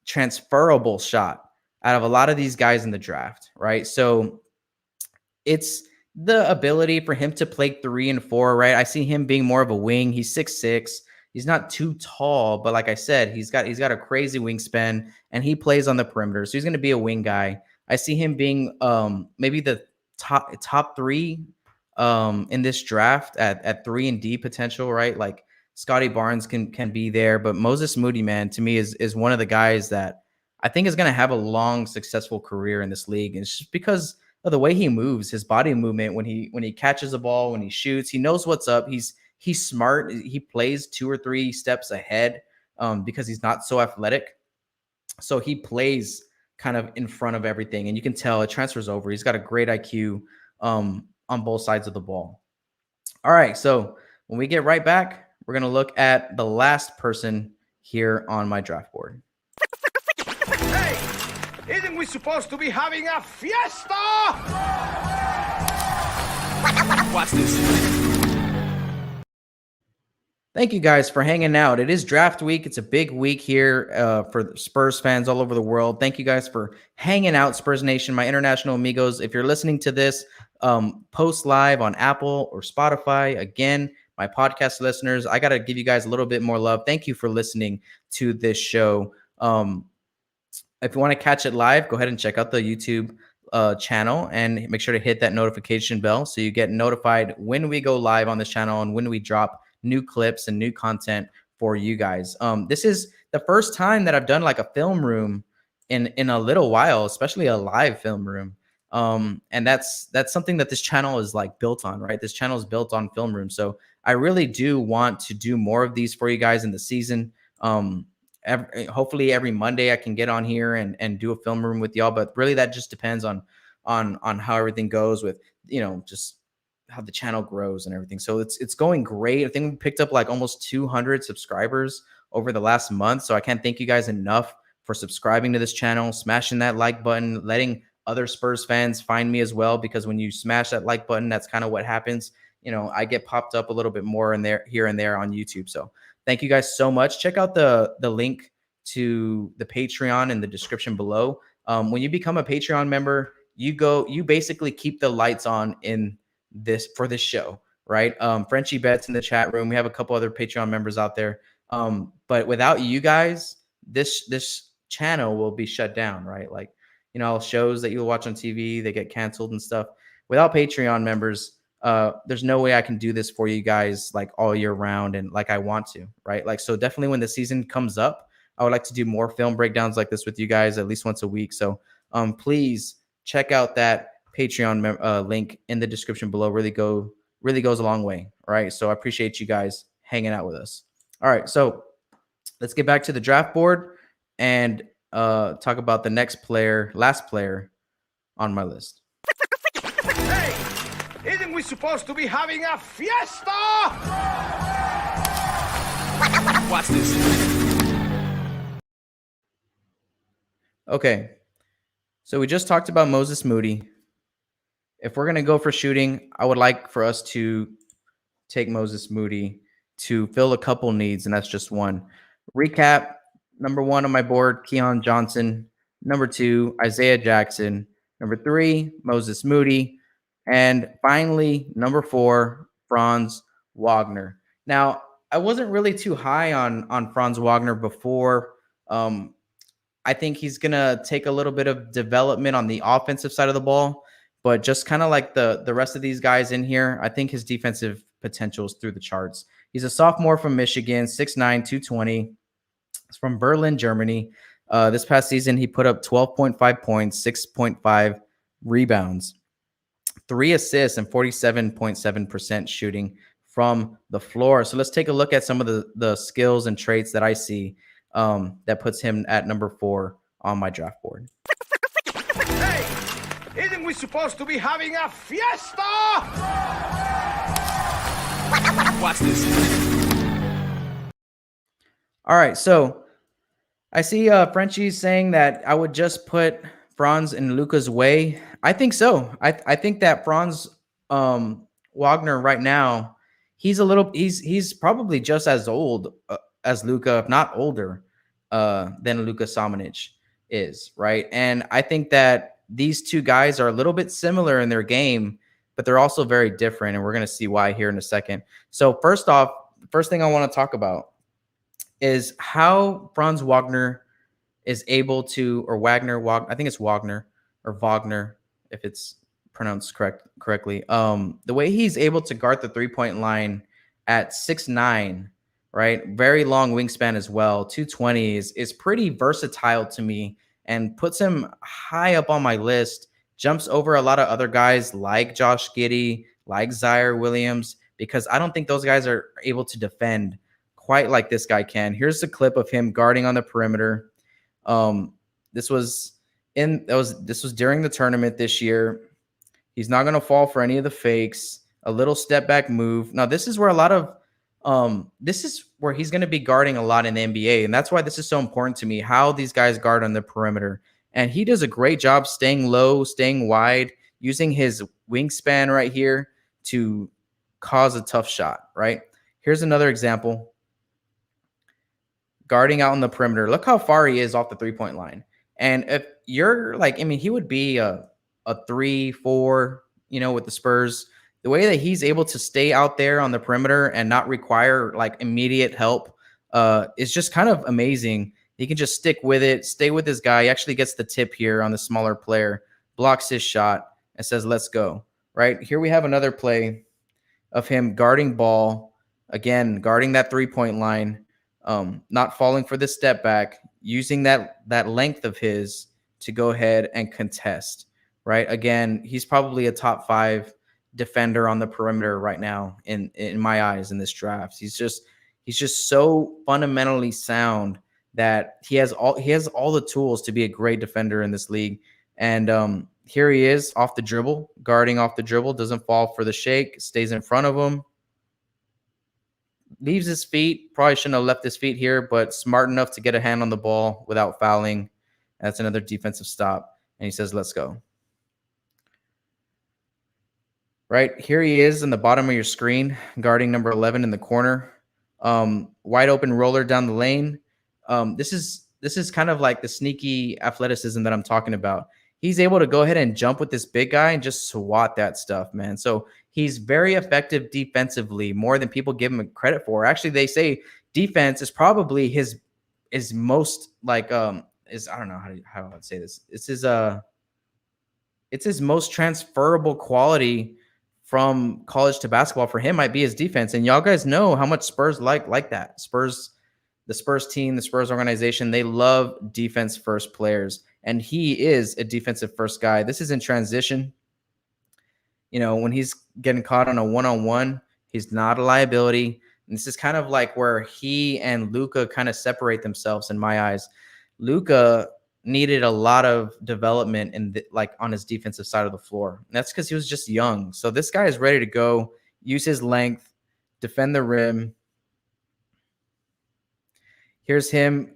Speaker 3: transferable shot out of a lot of these guys in the draft, right? So it's the ability for him to play 3 and 4, right? I see him being more of a wing. He's 6'6". He's not too tall, but like I said, he's got a crazy wingspan, and he plays on the perimeter, so he's going to be a wing guy. I see him being maybe the top 3 in this draft at 3 and D potential, right? Like Scotty Barnes can be there, but Moses Moody, man, to me is one of the guys that I think is going to have a long, successful career in this league. And it's just because of the way he moves, his body movement when he catches a ball, when he shoots, he knows what's up. He's smart. He plays 2 or 3 steps ahead because he's not so athletic. So he plays kind of in front of everything, and you can tell it transfers over. He's got a great IQ on both sides of the ball. All right, so when we get right back, we're going to look at the last person here on my draft board.
Speaker 1: Hey, isn't we supposed to be having a fiesta?
Speaker 2: Watch this.
Speaker 3: Thank you guys for hanging out. It is draft week. It's a big week here for Spurs fans all over the world. Thank you guys for hanging out, Spurs Nation, my international amigos. If you're listening to this post live on Apple or Spotify, again, my podcast listeners, I got to give you guys a little bit more love. Thank you for listening to this show. If you want to catch it live, go ahead and check out the YouTube channel and make sure to hit that notification bell so you get notified when we go live on this channel and when we drop new clips and new content for you guys. This is the first time that I've done like a film room in a little while, especially a live film room. And that's something that this channel is like built on, right? This channel is built on film room. So I really do want to do more of these for you guys in the season. Hopefully every Monday I can get on here and do a film room with y'all, but really that just depends on how everything goes with, just how the channel grows and everything. So it's going great. I think we picked up like almost 200 subscribers over the last month. So I can't thank you guys enough for subscribing to this channel, smashing that like button, letting other Spurs fans find me as well, because when you smash that like button, that's kind of what happens. I get popped up a little bit more here and there on YouTube. So thank you guys so much. Check out the link to the Patreon in the description below. When you become a Patreon member, you basically keep the lights on for this show, right? Frenchie Betts in the chat room. We have a couple other Patreon members out there. But without you guys, this channel will be shut down, right? Like, shows that you'll watch on TV, they get canceled and stuff. Without Patreon members, there's no way I can do this for you guys like all year round and like I want to, right? Like, so definitely when the season comes up, I would like to do more film breakdowns like this with you guys at least once a week. So please check out that Patreon link in the description below. Really goes a long way. All right. So I appreciate you guys hanging out with us. All right. So let's get back to the draft board and talk about the last player on my list.
Speaker 1: Hey, isn't we supposed to be having a fiesta?
Speaker 2: Watch this.
Speaker 3: Okay. So we just talked about Moses Moody. If we're going to go for shooting, I would like for us to take Moses Moody to fill a couple needs, and that's just one. Recap, number 1 on my board, KEON Johnson. Number 2, Isaiah Jackson. Number 3, Moses Moody. And finally, number 4, Franz Wagner. Now, I wasn't really too high on Franz Wagner before. I think he's going to take a little bit of development on the offensive side of the ball, but just kind of like the rest of these guys in here, I think his defensive potential is through the charts. He's a sophomore from Michigan, 6'9", 220. It's from Berlin, Germany. This past season, he put up 12.5 points, 6.5 rebounds, 3 assists, and 47.7% shooting from the floor. So let's take a look at some of the skills and traits that I see that puts him at number 4 on my draft board.
Speaker 1: Hey, isn't we supposed to be having a fiesta?
Speaker 2: Watch this.
Speaker 3: All right, so I see Frenchie saying that I would just put Franz in Luka's way. I think so. I think that Franz Wagner right now, he's probably just as old as Luka, if not older, than Luka Samanic is, right? And I think that these two guys are a little bit similar in their game, but they're also very different, and we're going to see why here in a second. So first off, the first thing I want to talk about is how Franz Wagner is able to, or Wagner, I think it's Wagner or Wagner, if it's pronounced correctly. The way he's able to guard the 3-point line at 6'9", right? Very long wingspan as well. 220 is pretty versatile to me and puts him high up on my list. Jumps over a lot of other guys like Josh Giddey, like Zaire Williams, because I don't think those guys are able to defend quite like this guy can. Here's a clip of him guarding on the perimeter. This was during the tournament this year. He's not going to fall for any of the fakes. A little step back move. Now, this is where this is where he's going to be guarding a lot in the NBA, and that's why this is so important to me, how these guys guard on the perimeter. And he does a great job staying low, staying wide, using his wingspan right here to cause a tough shot, right? Here's another example. Guarding out on the perimeter. Look how far he is off the 3-point line. And if you're like, I mean, he would be a 3-4, with the Spurs. The way that he's able to stay out there on the perimeter and not require like immediate help is just kind of amazing. He can just stick with it, stay with his guy. He actually gets the tip here on the smaller player, blocks his shot, and says, let's go. Right here we have another play of him guarding ball, again, guarding that 3-point line. Not falling for the step back, using that length of his to go ahead and contest, right? Again, he's probably a top 5 defender on the perimeter right now in my eyes in this draft. He's just so fundamentally sound that he has all the tools to be a great defender in this league. And here he is off the dribble, guarding off the dribble, doesn't fall for the shake, stays in front of him. Leaves his feet. Probably shouldn't have left his feet here, but smart enough to get a hand on the ball without fouling. That's another defensive stop. And he says, let's go. Right here he is in the bottom of your screen, guarding number 11 in the corner. Wide open roller down the lane. This is kind of like the sneaky athleticism that I'm talking about. He's able to go ahead and jump with this big guy and just swat that stuff, man. So he's very effective defensively, more than people give him credit for. Actually, they say defense is probably his most like I don't know how I would say this. It's his most transferable quality from college to basketball for him might be his defense. And y'all guys know how much Spurs like that. The Spurs team, the Spurs organization, they love defense first players. And he is a defensive first guy. This is in transition. When he's getting caught on a one-on-one, he's not a liability. And this is kind of like where he and Luka kind of separate themselves in my eyes. Luka needed a lot of development on his defensive side of the floor. And that's because he was just young. So this guy is ready to go, use his length, defend the rim. Here's him,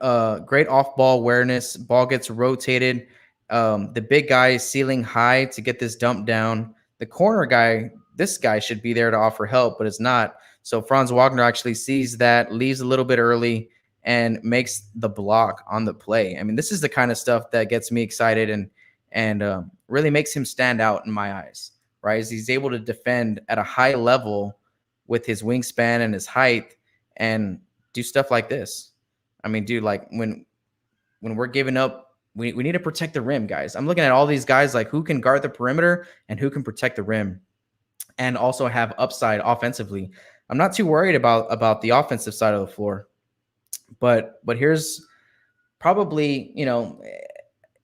Speaker 3: great off-ball awareness. Ball gets rotated. The big guy is ceiling high to get this dump down. The corner guy, this guy should be there to offer help, but it's not. So Franz Wagner actually sees that, leaves a little bit early, and makes the block on the play. I mean, this is the kind of stuff that gets me excited and really makes him stand out in my eyes, right? He's able to defend at a high level with his wingspan and his height and do stuff like this. I mean, dude, like when we're giving up, we need to protect the rim, guys. I'm looking at all these guys like who can guard the perimeter and who can protect the rim and also have upside offensively. I'm not too worried about the offensive side of the floor. But here's probably,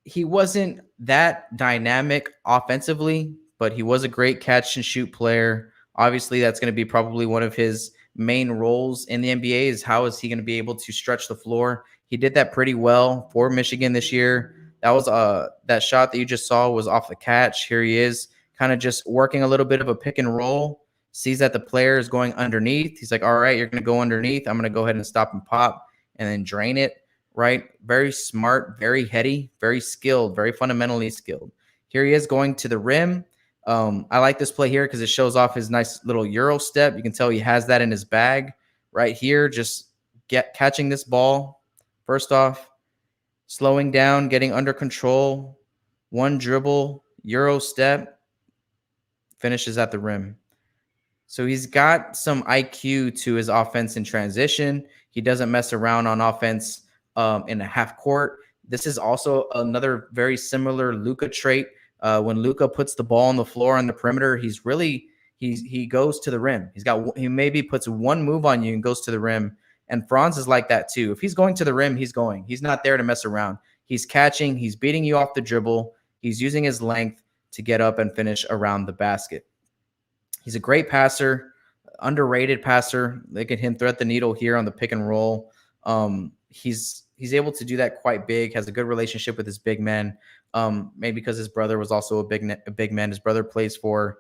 Speaker 3: he wasn't that dynamic offensively, but he was a great catch and shoot player. Obviously, that's going to be probably one of his main roles in the NBA is how is he going to be able to stretch the floor. He did that pretty well for Michigan this year. That was that shot that you just saw was off the catch. Here he is kind of just working a little bit of a pick and roll, sees that the player is going underneath. He's like, all right, you're going to go underneath. I'm going to go ahead and stop and pop and then drain it. Right? Very smart, very heady, very skilled, very fundamentally skilled. Here he is going to the rim. I like this play here because it shows off his nice little Euro step. You can tell he has that in his bag right here. Just catching this ball. First off, slowing down, getting under control. One dribble, Euro step, finishes at the rim. So he's got some IQ to his offense in transition. He doesn't mess around on offense in a half court. This is also another very similar Luka trait. When Luka puts the ball on the floor on the perimeter, he goes to the rim. He maybe puts one move on you and goes to the rim. And Franz is like that too. If he's going to the rim, he's going. He's not there to mess around. He's catching. He's beating you off the dribble. He's using his length to get up and finish around the basket. He's a great passer, underrated passer. They can him thread the needle here on the pick and roll. He's able to do that quite big, has a good relationship with his big man. Maybe because his brother was also a big man. His brother plays for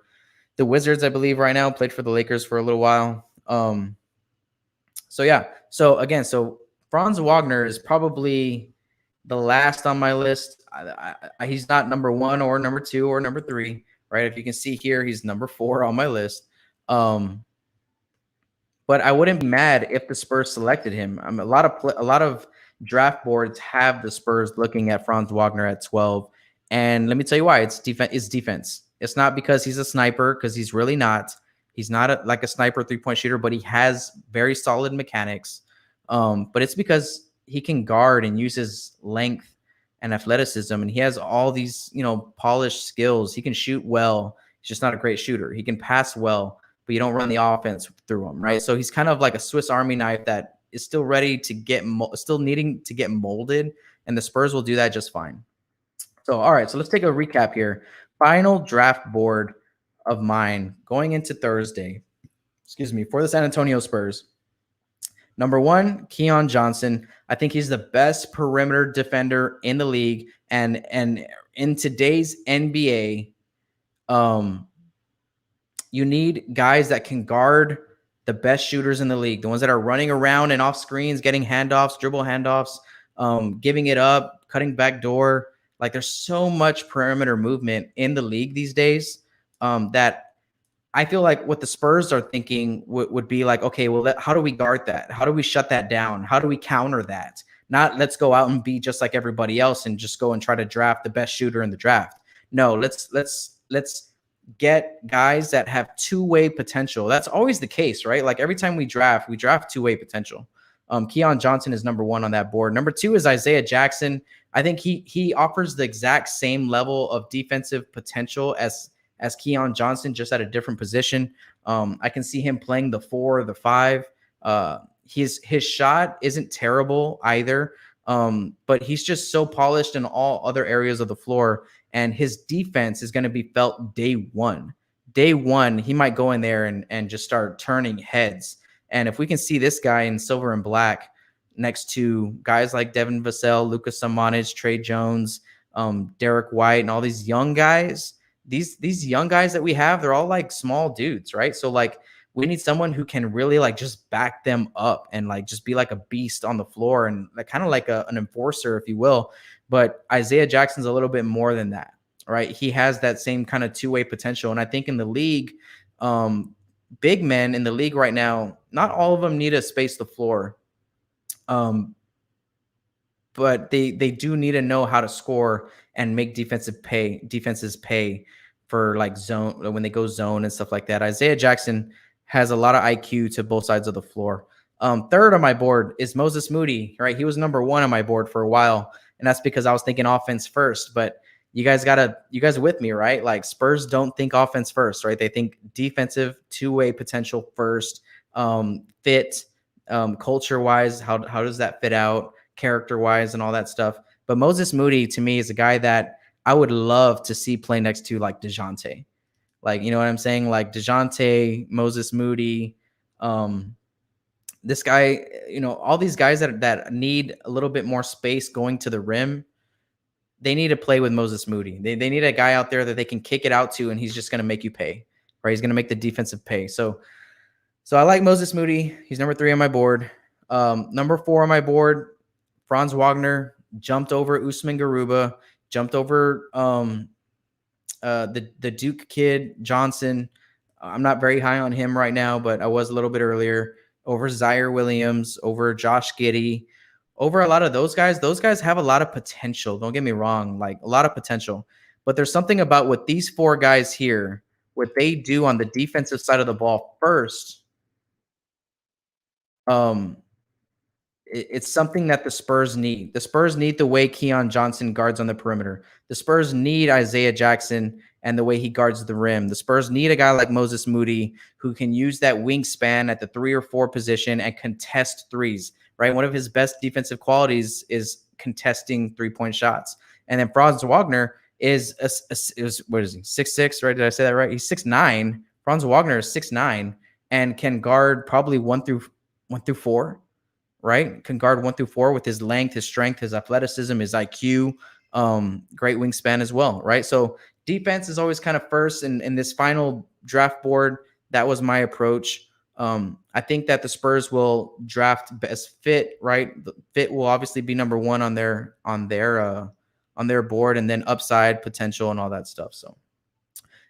Speaker 3: the Wizards, I believe, right now, played for the Lakers for a little while. So Franz Wagner is probably the last on my list. He's not number 1 or number 2 or number 3, right? If you can see here, he's number 4 on my list. But I wouldn't be mad if the Spurs selected him. A lot of draft boards have the Spurs looking at Franz Wagner at 12. And let me tell you why. It's defense. It's not because he's a sniper, because he's really not. He's not like a sniper three-point shooter, but he has very solid mechanics. But it's because he can guard and use his length and athleticism, and he has all these, polished skills. He can shoot well. He's just not a great shooter. He can pass well, but you don't run the offense through him, right? So he's kind of like a Swiss Army knife that is still ready to still needing to get molded, and the Spurs will do that just fine. So, all right, so let's take a recap here. Final draft board of mine going into Thursday, for the San Antonio Spurs. Number 1, KEON Johnson. I think he's the best perimeter defender in the league, and in today's NBA, you need guys that can guard the best shooters in the league, the ones that are running around and off screens, getting handoffs, dribble handoffs, giving it up, cutting back door. Like, there's so much perimeter movement in the league these days that I feel like what the Spurs are thinking would be like, okay, well, how do we guard that? How do we shut that down? How do we counter that? Not let's go out and be just like everybody else and just go and try to draft the best shooter in the draft. No, let's get guys that have two-way potential. That's always the case, right? Like, every time we draft two-way potential. KEON Johnson is number 1 on that board. Number 2 is Isaiah Jackson. I think he offers the exact same level of defensive potential as KEON Johnson, just at a different position. I can see him playing the 4 or the 5. His shot isn't terrible either, but he's just so polished in all other areas of the floor, and his defense is going to be felt day one. Day one, he might go in there and just start turning heads. And if we can see this guy in silver and black next to guys like Devin Vassell, Lucas Samanic, Trey Jones, Derek White, and all these young guys, these young guys that we have, they're all like small dudes, right? So like, we need someone who can really like just back them up and like just be like a beast on the floor and like kind of like an enforcer, if you will. But Isaiah Jackson's a little bit more than that, right? He has that same kind of two-way potential. And I think in the league, big men in the league right now, not all of them need to space the floor. But they do need to know how to score and make defenses pay for like zone when they go zone and stuff like that. Isaiah Jackson has a lot of IQ to both sides of the floor. Third on my board is Moses Moody, right? He was number 1 on my board for a while, and that's because I was thinking offense first. But you guys are with me, right? Like, Spurs don't think offense first, right? They think defensive two-way potential first, fit, culture wise, how does that fit out, character wise, and all that stuff. But Moses Moody to me is a guy that I would love to see play next to like DeJounte. Like, you know what I'm saying? Like DeJounte, Moses Moody, this guy, you know, all these guys that need a little bit more space going to the rim, they need to play with Moses Moody. They need a guy out there that they can kick it out to, and he's just going to make you pay, right? He's going to make the defensive pay. So I like Moses Moody. He's number 3 on my board. Number 4 on my board, Franz Wagner jumped over Usman Garuba, jumped over the Duke kid, Johnson. I'm not very high on him right now, but I was a little bit earlier. Over Zaire Williams, over Josh Giddey, over a lot of those guys. Those guys have a lot of potential. Don't get me wrong, like a lot of potential. But there's something about what these 4 guys here, what they do on the defensive side of the ball first. It's something that the Spurs need. The Spurs need the way KEON Johnson guards on the perimeter. The Spurs need Isaiah Jackson and the way he guards the rim. The Spurs need a guy like Moses Moody who can use that wingspan at the 3 or 4 position and contest threes, right? One of his best defensive qualities is contesting three-point shots. And then Franz Wagner is what is he? 6'6", right? Did I say that right? He's 6'9". Franz Wagner is 6'9" and can guard probably 1 through 4. Right? Can guard 1 through 4 with his length, his strength, his athleticism, his IQ, great wingspan as well, right? So defense is always kind of first in this final draft board. That was my approach. I think that the Spurs will draft best fit, right? The fit will obviously be number 1 on their board, and then upside potential and all that stuff. So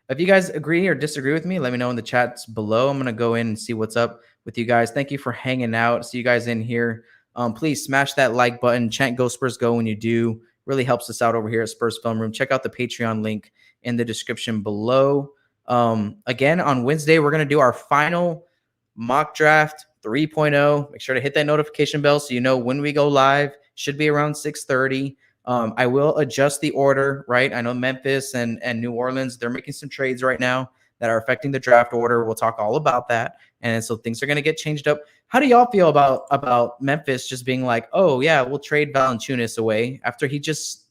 Speaker 3: if you guys agree or disagree with me, let me know in the chats below. I'm going to go in and see what's up with you guys. Thank you for hanging out. See you guys in here. Please smash that like button. Chant Go Spurs Go when you do. Really helps us out over here at Spurs Film Room. Check out the Patreon link in the description below. Again, on Wednesday, we're going to do our final mock draft 3.0. Make sure to hit that notification bell so you know when we go live. Should be around 6:30. I will adjust the order, right? I know Memphis and New Orleans, they're making some trades right now that are affecting the draft order. We'll talk all about that. And so things are going to get changed up. How do y'all feel about Memphis just being like, oh, yeah, we'll trade Valanciunas away after he just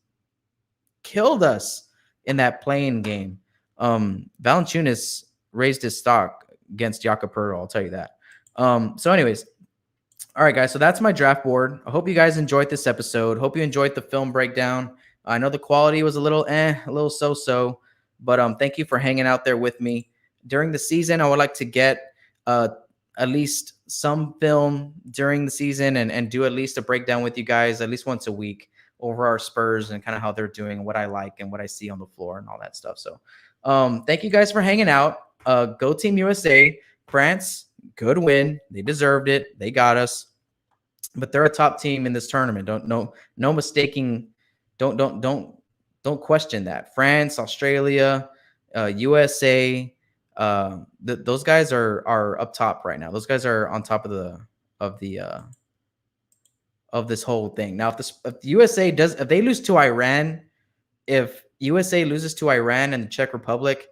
Speaker 3: killed us in that playing game? Valanciunas raised his stock against Jakob Poeltl, I'll tell you that. So anyways, all right, guys, so that's my draft board. I hope you guys enjoyed this episode. Hope you enjoyed the film breakdown. I know the quality was a little so-so, but thank you for hanging out there with me. During the season, I would like to get at least some film during the season and do at least a breakdown with you guys at least once a week over our Spurs and kind of how they're doing, what I like and what I see on the floor and all that stuff. So thank you guys for hanging out. Go Team USA. France, good win. They deserved it. They got us. But they're a top team in this tournament. No mistaking. Don't question that. France, Australia, USA, those guys are up top right now. Those guys are on top of this whole thing. Now, if USA if they lose to Iran, if USA loses to Iran and the Czech Republic,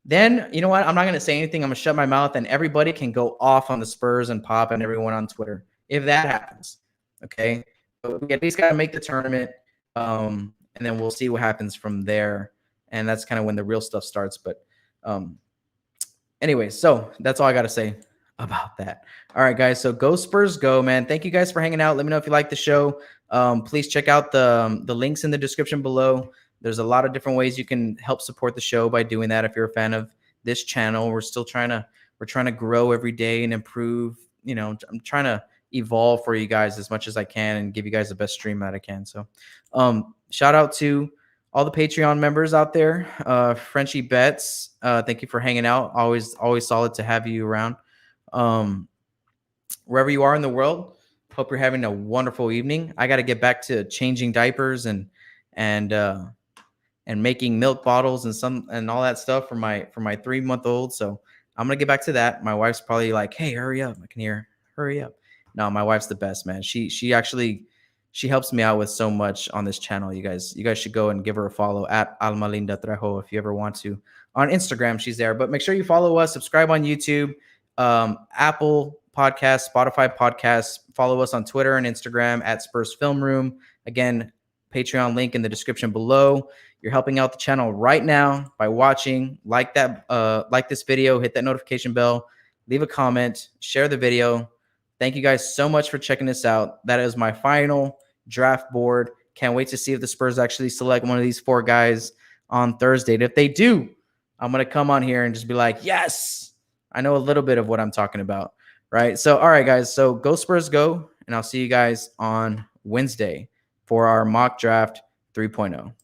Speaker 3: then you know what? I'm not going to say anything. I'm going to shut my mouth, and everybody can go off on the Spurs and Pop and everyone on Twitter if that happens. Okay, but we at least got to make the tournament, and then we'll see what happens from there. And that's kind of when the real stuff starts. But anyway, so that's all I got to say about that. All right, guys. So go Spurs, go, man. Thank you guys for hanging out. Let me know if you like the show. Please check out the links in the description below. There's a lot of different ways you can help support the show by doing that. If you're a fan of this channel, we're trying to grow every day and improve. You know, I'm trying to evolve for you guys as much as I can and give you guys the best stream that I can. So shout out to all the Patreon members out there. Frenchie Betts, thank you for hanging out. Always solid to have you around. Wherever you are in the world, hope you're having a wonderful evening. I got to get back to changing diapers and making milk bottles and all that stuff for my 3-month-old. So I'm gonna get back to that. My wife's probably like, "Hey, hurry up!" I can hear, "Hurry up!" No, my wife's the best, man. She helps me out with so much on this channel. You guys should go and give her a follow at Alma Linda Trejo if you ever want to. On Instagram, she's there. But make sure you follow us, subscribe on YouTube, Apple Podcast, Spotify Podcasts. Follow us on Twitter and Instagram at Spurs Film Room. Again, Patreon link in the description below. You're helping out the channel right now by watching. Like this video, hit that notification bell, leave a comment, share the video. Thank you guys so much for checking this out. That is my final draft board. Can't wait to see if the Spurs actually select one of these 4 guys on Thursday. And if they do, I'm going to come on here and just be like, yes, I know a little bit of what I'm talking about, right? So, all right, guys. So go Spurs go, and I'll see you guys on Wednesday for our mock draft 3.0.